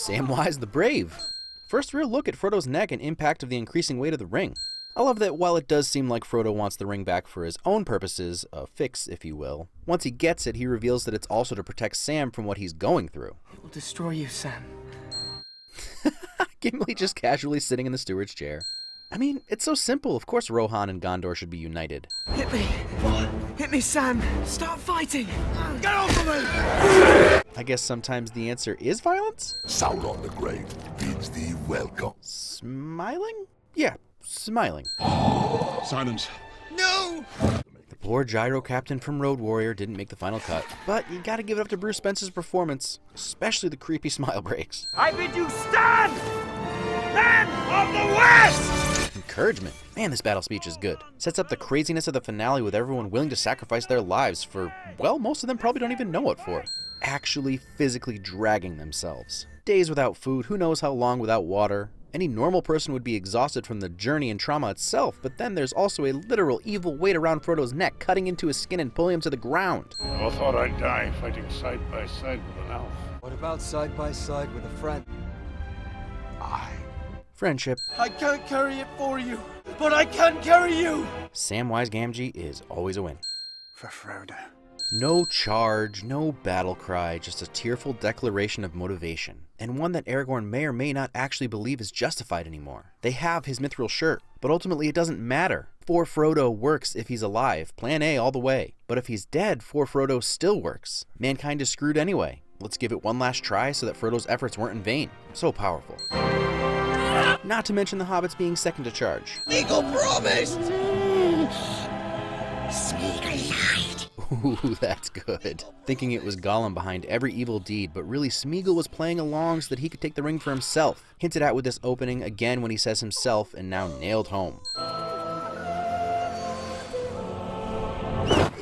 Samwise the Brave. First real look at Frodo's neck and impact of the increasing weight of the ring. I love that while it does seem like Frodo wants the ring back for his own purposes, a fix if you will, once he gets it he reveals that it's also to protect Sam from what he's going through. It will destroy you, Sam. Gimli just casually sitting in the steward's chair. I mean, it's so simple, of course Rohan and Gondor should be united. Hit me! Hit me, Sam! Start fighting! Get off of me! I guess sometimes the answer is violence? Sauron the Great bids thee welcome. Smiling? Yeah, smiling. Silence. No! The poor gyro captain from Road Warrior didn't make the final cut, but you gotta give it up to Bruce Spence's performance, especially the creepy smile breaks. I bid you stand! Men of the West! Encouragement. Man, this battle speech is good. Sets up the craziness of the finale with everyone willing to sacrifice their lives for, well, most of them probably don't even know what for. Actually physically dragging themselves. Days without food, who knows how long without water. Any normal person would be exhausted from the journey and trauma itself, but then there's also a literal evil weight around Frodo's neck, cutting into his skin and pulling him to the ground. I thought I'd die fighting side by side with an elf. What about side by side with a friend? Friendship. I can't carry it for you, but I can carry you! Samwise Gamgee is always a win. For Frodo. No charge, no battle cry, just a tearful declaration of motivation, and one that Aragorn may or may not actually believe is justified anymore. They have his mithril shirt, but ultimately it doesn't matter. For Frodo works if he's alive, plan A all the way. But if he's dead, for Frodo still works. Mankind is screwed anyway. Let's give it one last try so that Frodo's efforts weren't in vain. So powerful. Not to mention the hobbits being second to charge. Legal promised! Ooh, that's good. Thinking it was Gollum behind every evil deed, but really Smeagol was playing along so that he could take the ring for himself. Hinted at with this opening again when he says himself, and now nailed home.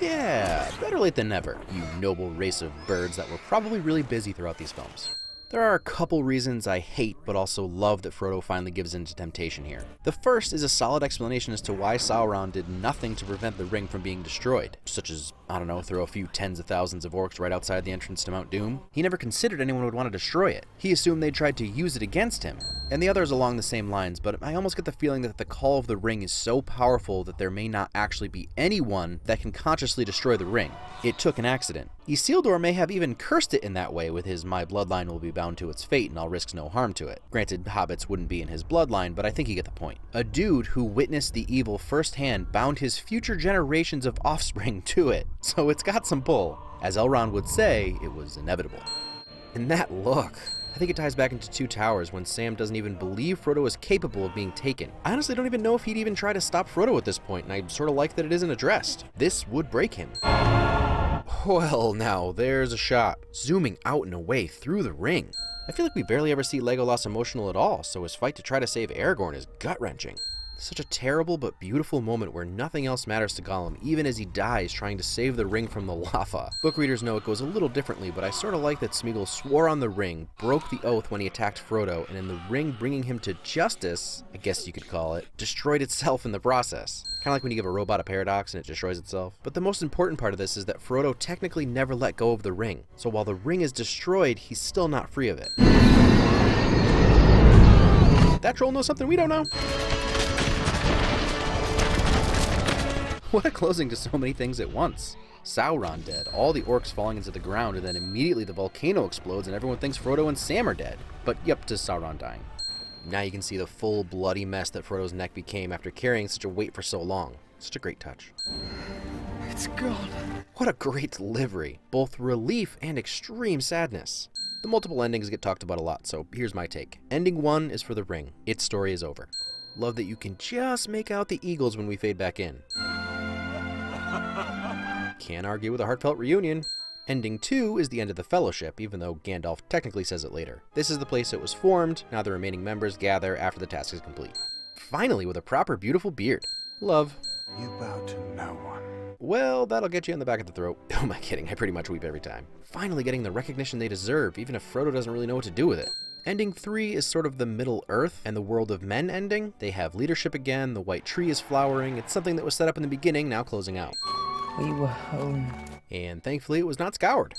Yeah, better late than never, you noble race of birds that were probably really busy throughout these films. There are a couple reasons I hate but also love that Frodo finally gives in to temptation here. The first is a solid explanation as to why Sauron did nothing to prevent the ring from being destroyed, such as, I don't know, throw a few tens of thousands of orcs right outside the entrance to Mount Doom. He never considered anyone would want to destroy it. He assumed they tried to use it against him. And the others along the same lines, but I almost get the feeling that the call of the ring is so powerful that there may not actually be anyone that can consciously destroy the ring. It took an accident. Isildur may have even cursed it in that way with his "my bloodline will be bound to its fate and I'll risk no harm to it." Granted, hobbits wouldn't be in his bloodline, but I think you get the point. A dude who witnessed the evil firsthand bound his future generations of offspring to it, so it's got some pull. As Elrond would say, it was inevitable. And that look. I think it ties back into Two Towers when Sam doesn't even believe Frodo is capable of being taken. I honestly don't even know if he'd even try to stop Frodo at this point, and I sort of like that it isn't addressed. This would break him. Well, now, there's a shot, zooming out and away through the ring. I feel like we barely ever see Legolas emotional at all, so his fight to try to save Aragorn is gut-wrenching. Such a terrible but beautiful moment where nothing else matters to Gollum, even as he dies trying to save the ring from the lava. Book readers know it goes a little differently, but I sort of like that Smeagol swore on the ring, broke the oath when he attacked Frodo, and in the ring bringing him to justice, I guess you could call it, destroyed itself in the process. Kind of like when you give a robot a paradox and it destroys itself. But the most important part of this is that Frodo technically never let go of the ring, so while the ring is destroyed, he's still not free of it. That troll knows something we don't know. What a closing to so many things at once. Sauron dead, all the orcs falling into the ground, and then immediately the volcano explodes and everyone thinks Frodo and Sam are dead. But yep, to Sauron dying. Now you can see the full bloody mess that Frodo's neck became after carrying such a weight for so long. Such a great touch. It's gone. What a great delivery. Both relief and extreme sadness. The multiple endings get talked about a lot, so here's my take. Ending 1 is for the ring. Its story is over. Love that you can just make out the eagles when we fade back in. Can't argue with a heartfelt reunion. Ending 2 is the end of the Fellowship, even though Gandalf technically says it later. This is the place it was formed, now the remaining members gather after the task is complete. Finally, with a proper beautiful beard. Love. You bow to no one. Well, that'll get you in the back of the throat. Oh my kidding, I pretty much weep every time. Finally getting the recognition they deserve, even if Frodo doesn't really know what to do with it. Ending 3 is sort of the Middle Earth and the World of Men ending. They have leadership again, the white tree is flowering, it's something that was set up in the beginning, now closing out. We were home. And thankfully it was not scoured.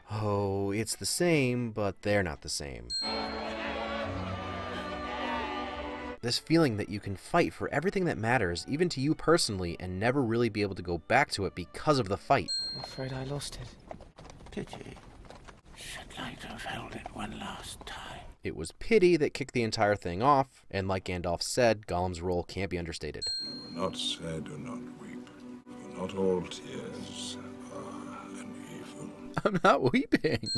Oh, it's the same, but they're not the same. This feeling that you can fight for everything that matters, even to you personally, and never really be able to go back to it because of the fight. I'm afraid I lost it. Pity. Should like to have held it one last time. It was pity that kicked the entire thing off, and like Gandalf said, Gollum's role can't be understated. Do not say, do not weep. For not all tears are an evil. I'm not weeping.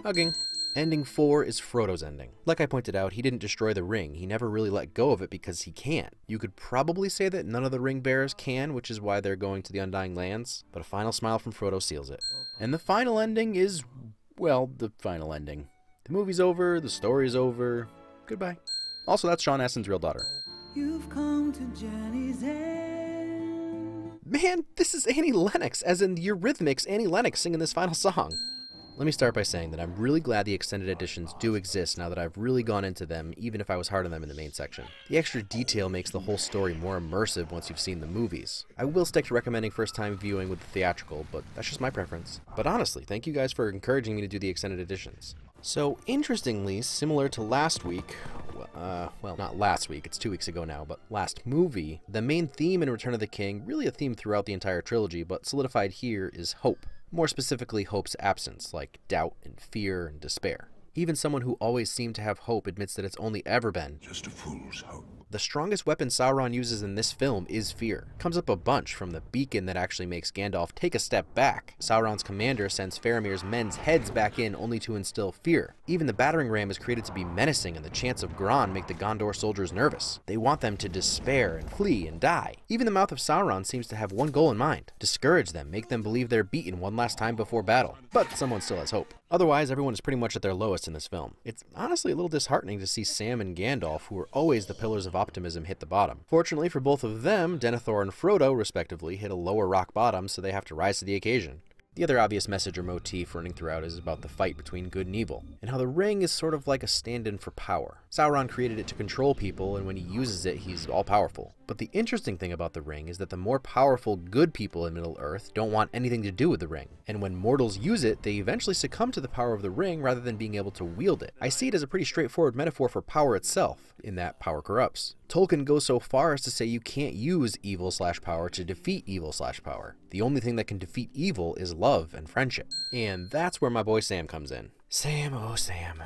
Hugging. Ending 4 is Frodo's ending. Like I pointed out, he didn't destroy the ring. He never really let go of it because he can't. You could probably say that none of the ring bearers can, which is why they're going to the Undying Lands, but a final smile from Frodo seals it. And the final ending is, well, the final ending. The movie's over, the story's over, goodbye. Also, that's Sean Astin's real daughter. You've come to Journey's End. Man, this is Annie Lennox, as in Eurythmics Annie Lennox singing this final song. Let me start by saying that I'm really glad the extended editions do exist now that I've really gone into them, even if I was hard on them in the main section. The extra detail makes the whole story more immersive once you've seen the movies. I will stick to recommending first-time viewing with the theatrical, but that's just my preference. But honestly, thank you guys for encouraging me to do the extended editions. So, interestingly, similar to last week, well, not last week, it's 2 weeks ago now, but last movie, the main theme in Return of the King, really a theme throughout the entire trilogy, but solidified here, is hope. More specifically, hope's absence, like doubt and fear and despair. Even someone who always seemed to have hope admits that it's only ever been Just a fool's hope. The strongest weapon Sauron uses in this film is fear. Comes up a bunch, from the beacon that actually makes Gandalf take a step back. Sauron's commander sends Faramir's men's heads back in only to instill fear. Even the battering ram is created to be menacing, and the chants of Gron make the Gondor soldiers nervous. They want them to despair and flee and die. Even the mouth of Sauron seems to have one goal in mind: discourage them, make them believe they're beaten one last time before battle. But someone still has hope. Otherwise, everyone is pretty much at their lowest in this film. It's honestly a little disheartening to see Sam and Gandalf, who are always the pillars of optimism, hit the bottom. Fortunately for both of them, Denethor and Frodo, respectively, hit a lower rock bottom, so they have to rise to the occasion. The other obvious message or motif running throughout is about the fight between good and evil, and how the ring is sort of like a stand-in for power. Sauron created it to control people, and when he uses it, he's all-powerful. But the interesting thing about the ring is that the more powerful good people in Middle-earth don't want anything to do with the ring, and when mortals use it, they eventually succumb to the power of the ring rather than being able to wield it. I see it as a pretty straightforward metaphor for power itself, in that power corrupts. Tolkien goes so far as to say you can't use evil/power to defeat evil/power. The only thing that can defeat evil is love and friendship. And that's where my boy Sam comes in. Sam, oh Sam.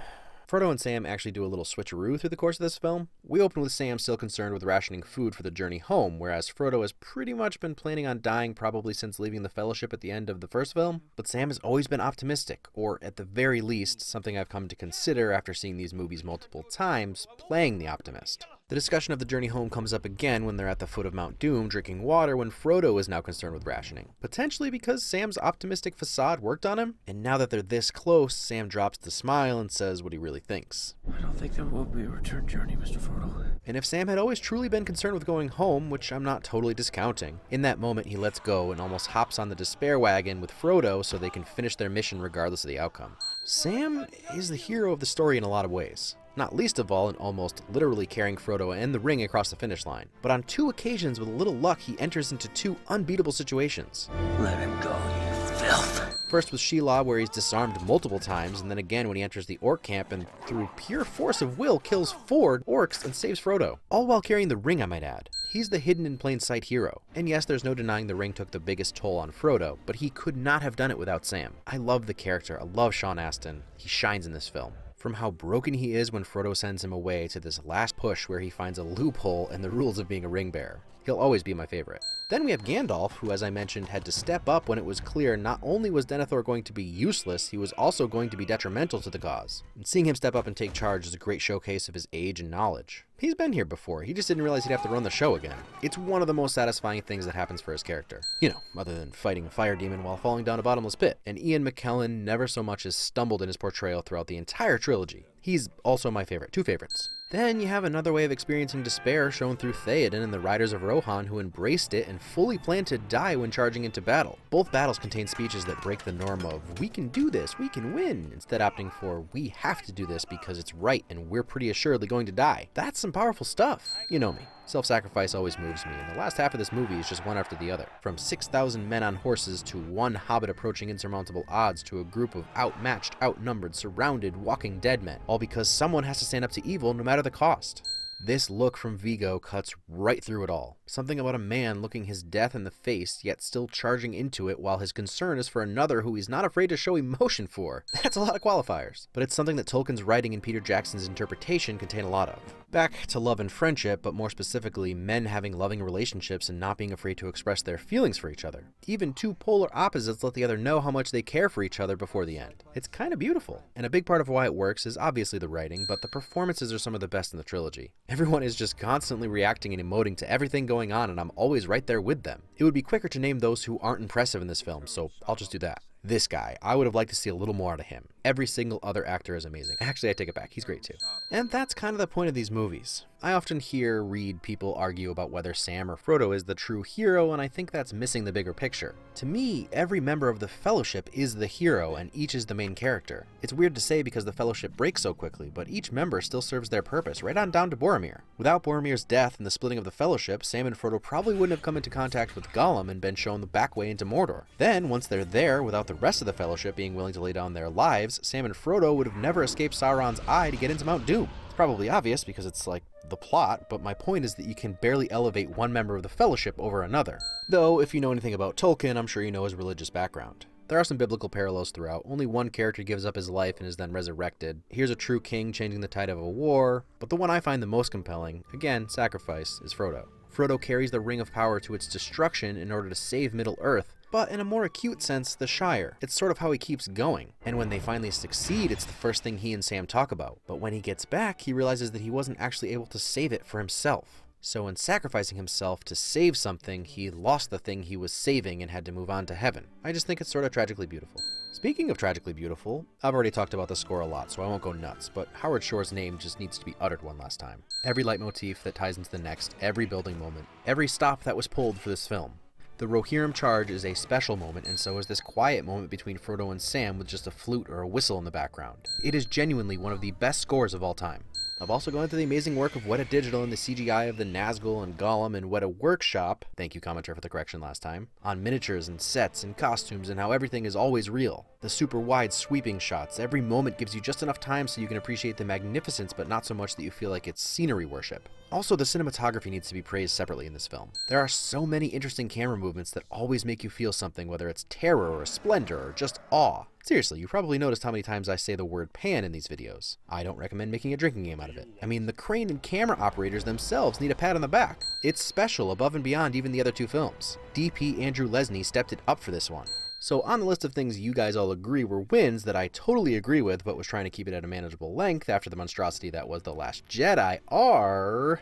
Frodo and Sam actually do a little switcheroo through the course of this film. We open with Sam still concerned with rationing food for the journey home, whereas Frodo has pretty much been planning on dying probably since leaving the Fellowship at the end of the first film. But Sam has always been optimistic, or at the very least, something I've come to consider after seeing these movies multiple times, playing the optimist. The discussion of the journey home comes up again when they're at the foot of Mount Doom drinking water when Frodo is now concerned with rationing. Potentially because Sam's optimistic facade worked on him, and now that they're this close, Sam drops the smile and says what he really thinks. I don't think there will be a return journey, Mr. Frodo. And if Sam had always truly been concerned with going home, which I'm not totally discounting, in that moment he lets go and almost hops on the despair wagon with Frodo so they can finish their mission regardless of the outcome. Sam is the hero of the story in a lot of ways. Not least of all in almost literally carrying Frodo and the ring across the finish line. But on 2 occasions with a little luck, he enters into 2 unbeatable situations. Let him go, you filth. First with Shelob, where he's disarmed multiple times, and then again when he enters the orc camp and through pure force of will kills 4 orcs and saves Frodo. All while carrying the ring, I might add. He's the hidden in plain sight hero. And yes, there's no denying the ring took the biggest toll on Frodo, but he could not have done it without Sam. I love the character, I love Sean Astin. He shines in this film. From how broken he is when Frodo sends him away to this last push where he finds a loophole in the rules of being a ring bearer. He'll always be my favorite. Then we have Gandalf, who, as I mentioned, had to step up when it was clear not only was Denethor going to be useless, he was also going to be detrimental to the cause. And seeing him step up and take charge is a great showcase of his age and knowledge. He's been here before, he just didn't realize he'd have to run the show again. It's one of the most satisfying things that happens for his character. You know, other than fighting a fire demon while falling down a bottomless pit. And Ian McKellen never so much as stumbled in his portrayal throughout the entire trilogy. He's also my favorite, 2 favorites. Then you have another way of experiencing despair shown through Theoden and the Riders of Rohan, who embraced it and fully planned to die when charging into battle. Both battles contain speeches that break the norm of, we can do this, we can win, instead opting for, we have to do this because it's right and we're pretty assuredly going to die. That's some some powerful stuff. You know me. Self-sacrifice always moves me, and the last half of this movie is just one after the other. From 6,000 men on horses to one hobbit approaching insurmountable odds to a group of outmatched, outnumbered, surrounded, walking dead men, all because someone has to stand up to evil no matter the cost. This look from Viggo cuts right through it all. Something about a man looking his death in the face, yet still charging into it while his concern is for another who he's not afraid to show emotion for. That's a lot of qualifiers, but it's something that Tolkien's writing and Peter Jackson's interpretation contain a lot of. Back to love and friendship, but more specifically, men having loving relationships and not being afraid to express their feelings for each other. Even two polar opposites let the other know how much they care for each other before the end. It's kind of beautiful, and a big part of why it works is obviously the writing, but the performances are some of the best in the trilogy. Everyone is just constantly reacting and emoting to everything going on, and I'm always right there with them. It would be quicker to name those who aren't impressive in this film, so I'll just do that. This guy, I would have liked to see a little more out of him. Every single other actor is amazing. Actually, I take it back, he's great too. And that's kind of the point of these movies. I often read people argue about whether Sam or Frodo is the true hero, and I think that's missing the bigger picture. To me, every member of the Fellowship is the hero, and each is the main character. It's weird to say because the Fellowship breaks so quickly, but each member still serves their purpose, right on down to Boromir. Without Boromir's death and the splitting of the Fellowship, Sam and Frodo probably wouldn't have come into contact with Gollum and been shown the back way into Mordor. Then, once they're there, without the rest of the Fellowship being willing to lay down their lives, Sam and Frodo would have never escaped Sauron's eye to get into Mount Doom. It's probably obvious because it's like the plot, but my point is that you can barely elevate one member of the Fellowship over another. Though, if you know anything about Tolkien, I'm sure you know his religious background. There are some biblical parallels throughout. Only one character gives up his life and is then resurrected. Here's a true king changing the tide of a war, but the one I find the most compelling, again, sacrifice, is Frodo. Frodo carries the Ring of Power to its destruction in order to save Middle-earth, but in a more acute sense, the Shire. It's sort of how he keeps going. And when they finally succeed, it's the first thing he and Sam talk about. But when he gets back, he realizes that he wasn't actually able to save it for himself. So in sacrificing himself to save something, he lost the thing he was saving and had to move on to heaven. I just think it's sort of tragically beautiful. Speaking of tragically beautiful, I've already talked about the score a lot, so I won't go nuts, but Howard Shore's name just needs to be uttered one last time. Every leitmotif that ties into the next, every building moment, every stop that was pulled for this film. The Rohirrim charge is a special moment, and so is this quiet moment between Frodo and Sam with just a flute or a whistle in the background. It is genuinely one of the best scores of all time. I've also gone through the amazing work of Weta Digital and the CGI of the Nazgul and Gollum and Weta Workshop, thank you commentator for the correction last time, on miniatures and sets and costumes and how everything is always real. The super wide sweeping shots, every moment gives you just enough time so you can appreciate the magnificence but not so much that you feel like it's scenery worship. Also, the cinematography needs to be praised separately in this film. There are so many interesting camera movements that always make you feel something, whether it's terror or splendor or just awe. Seriously, you probably noticed how many times I say the word pan in these videos. I don't recommend making a drinking game out of it. I mean, the crane and camera operators themselves need a pat on the back. It's special above and beyond even the other two films. DP Andrew Lesnie stepped it up for this one. So on the list of things you guys all agree were wins that I totally agree with but was trying to keep it at a manageable length after the monstrosity that was The Last Jedi are...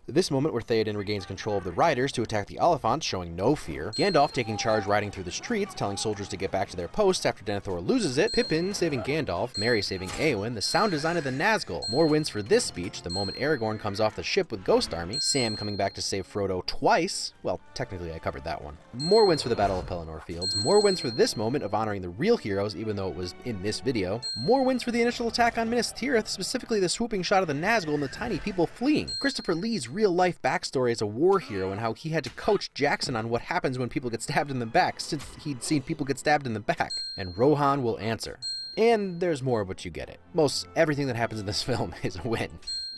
This moment where Theoden regains control of the riders to attack the Oliphants, showing no fear. Gandalf taking charge riding through the streets, telling soldiers to get back to their posts after Denethor loses it. Pippin saving Gandalf, Merry saving Éowyn, the sound design of the Nazgul. More wins for this speech, the moment Aragorn comes off the ship with Ghost Army. Sam coming back to save Frodo twice. Well, technically I covered that one. More wins for the Battle of Pelennor Fields. More wins for this moment of honoring the real heroes, even though it was in this video. More wins for the initial attack on Minas Tirith, specifically the swooping shot of the Nazgul and the tiny people fleeing. Christopher Lee's real-life backstory as a war hero and how he had to coach Jackson on what happens when people get stabbed in the back, since he'd seen people get stabbed in the back. And Rohan will answer. And there's more, but you get it. Most everything that happens in this film is a win.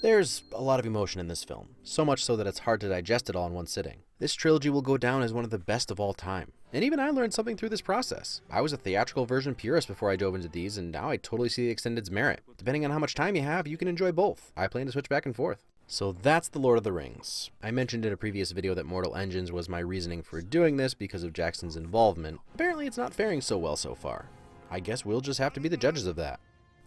There's a lot of emotion in this film, so much so that it's hard to digest it all in one sitting. This trilogy will go down as one of the best of all time. And even I learned something through this process. I was a theatrical version purist before I dove into these, and now I totally see the extended's merit. Depending on how much time you have, you can enjoy both. I plan to switch back and forth. So that's The Lord of the Rings. I mentioned in a previous video that Mortal Engines was my reasoning for doing this because of Jackson's involvement. Apparently it's not faring so well so far. I guess we'll just have to be the judges of that.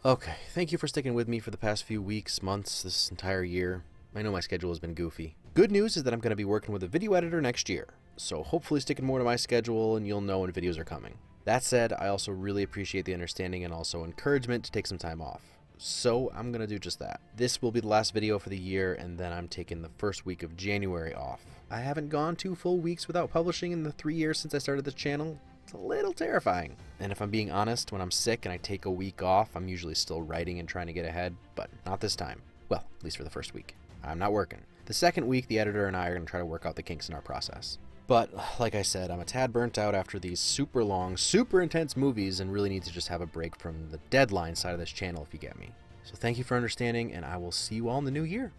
Okay, thank you for sticking with me for the past few weeks, months, this entire year. I know my schedule has been goofy. Good news is that I'm going to be working with a video editor next year, so hopefully sticking more to my schedule and you'll know when videos are coming. That said, I also really appreciate the understanding and also encouragement to take some time off. So I'm going to do just that. This will be the last video for the year, and then I'm taking the first week of January off. I haven't gone 2 full weeks without publishing in the 3 years since I started this channel. It's a little terrifying. And if I'm being honest, when I'm sick and I take a week off, I'm usually still writing and trying to get ahead, but not this time. Well, at least for the first week. I'm not working. The second week, the editor and I are going to try to work out the kinks in our process. But, like I said, I'm a tad burnt out after these super long, super intense movies and really need to just have a break from the deadline side of this channel, if you get me. So thank you for understanding, and I will see you all in the new year.